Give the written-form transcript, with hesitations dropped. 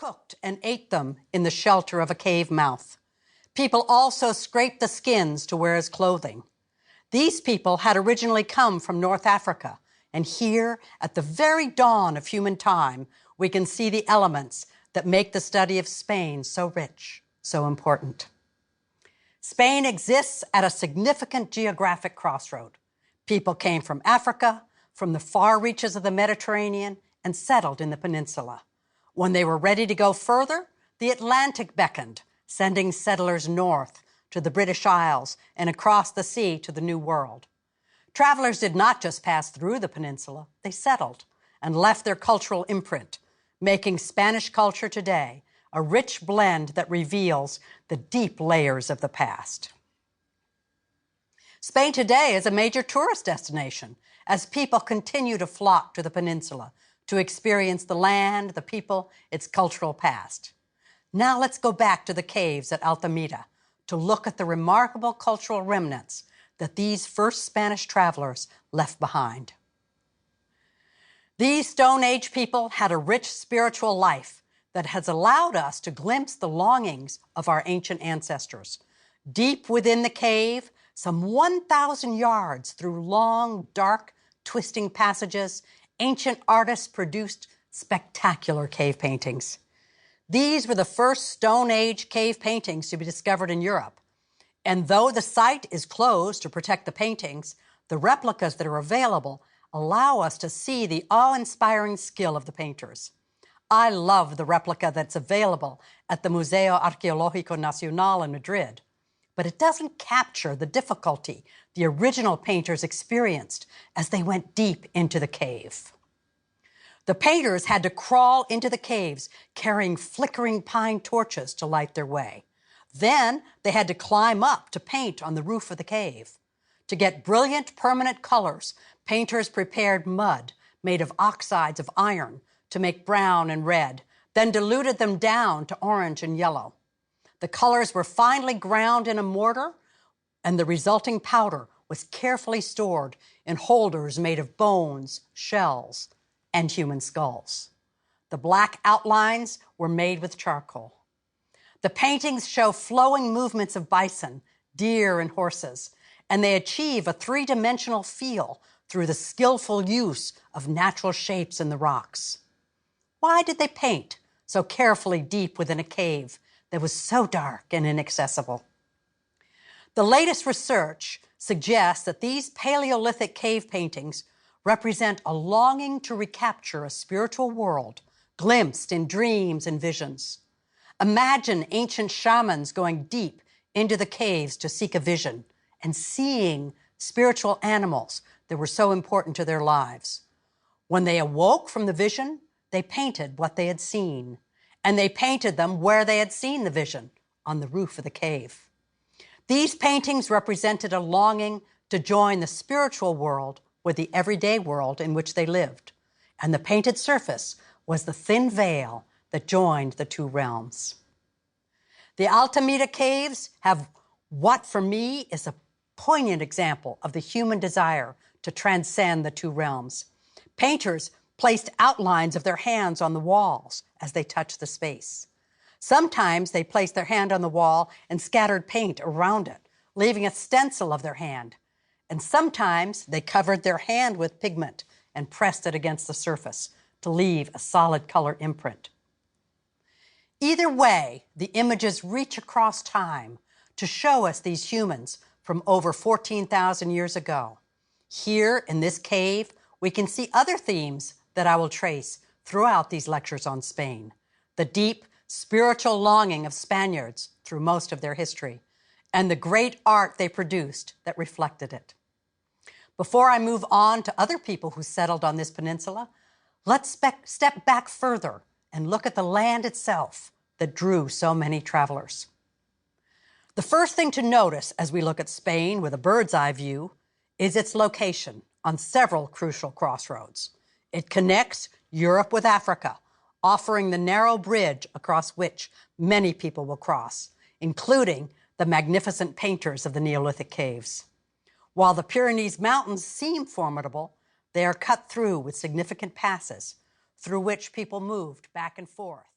cooked and ate them in the shelter of a cave mouth. People also scraped the skins to wear as clothing. These people had originally come from North Africa, and here, at the very dawn of human time, we can see the elements that make the study of Spain so rich, so important. Spain exists at a significant geographic crossroad. People came from Africa, from the far reaches of the Mediterranean, and settled in the peninsula. When they were ready to go further, the Atlantic beckoned, sending settlers north to the British Isles and across the sea to the New World. Travelers did not just pass through the peninsula, they settled and left their cultural imprint, making Spanish culture today a rich blend that reveals the deep layers of the past. Spain today is a major tourist destination as people continue to flock to the peninsula to experience the land, the people, its cultural past. Now let's go back to the caves at Altamira to look at the remarkable cultural remnants that these first Spanish travelers left behind. These Stone Age people had a rich spiritual life that has allowed us to glimpse the longings of our ancient ancestors. Deep within the cave, some 1,000 yards through long, dark, twisting passages, ancient artists produced spectacular cave paintings. These were the first Stone Age cave paintings to be discovered in Europe. And though the site is closed to protect the paintings, the replicas that are available allow us to see the awe-inspiring skill of the painters. I love the replica that's available at the Museo Arqueológico Nacional in Madrid, but it doesn't capture the difficulty the original painters experienced as they went deep into the cave. The painters had to crawl into the caves carrying flickering pine torches to light their way. Then they had to climb up to paint on the roof of the cave. To get brilliant permanent colors, painters prepared mud made of oxides of iron to make brown and red, then diluted them down to orange and yellow. The colors were finally ground in a mortar, and the resulting powder was carefully stored in holders made of bones, shells, and human skulls. The black outlines were made with charcoal. The paintings show flowing movements of bison, deer, and horses, and they achieve a three-dimensional feel through the skillful use of natural shapes in the rocks. Why did they paint so carefully deep within a cave that was so dark and inaccessible? The latest research suggests that these Paleolithic cave paintings represent a longing to recapture a spiritual world glimpsed in dreams and visions. Imagine ancient shamans going deep into the caves to seek a vision and seeing spiritual animals that were so important to their lives. When they awoke from the vision, they painted what they had seen, and they painted them where they had seen the vision, on the roof of the cave. These paintings represented a longing to join the spiritual world with the everyday world in which they lived, and the painted surface was the thin veil that joined the two realms. The Altamira caves have what, for me, is a poignant example of the human desire to transcend the two realms. Painters placed outlines of their hands on the walls as they touched the space. Sometimes they placed their hand on the wall and scattered paint around it, leaving a stencil of their hand. And sometimes they covered their hand with pigment and pressed it against the surface to leave a solid color imprint. Either way, the images reach across time to show us these humans from over 14,000 years ago. Here in this cave, we can see other themes that I will trace throughout these lectures on Spain. The deep spiritual longing of Spaniards through most of their history, and the great art they produced that reflected it. Before I move on to other people who settled on this peninsula, let's step back further and look at the land itself that drew so many travelers. The first thing to notice as we look at Spain with a bird's eye view is its location on several crucial crossroads. It connects Europe with Africa, offering the narrow bridge across which many people will cross, including the magnificent painters of the Neolithic caves. While the Pyrenees Mountains seem formidable, they are cut through with significant passes through which people moved back and forth.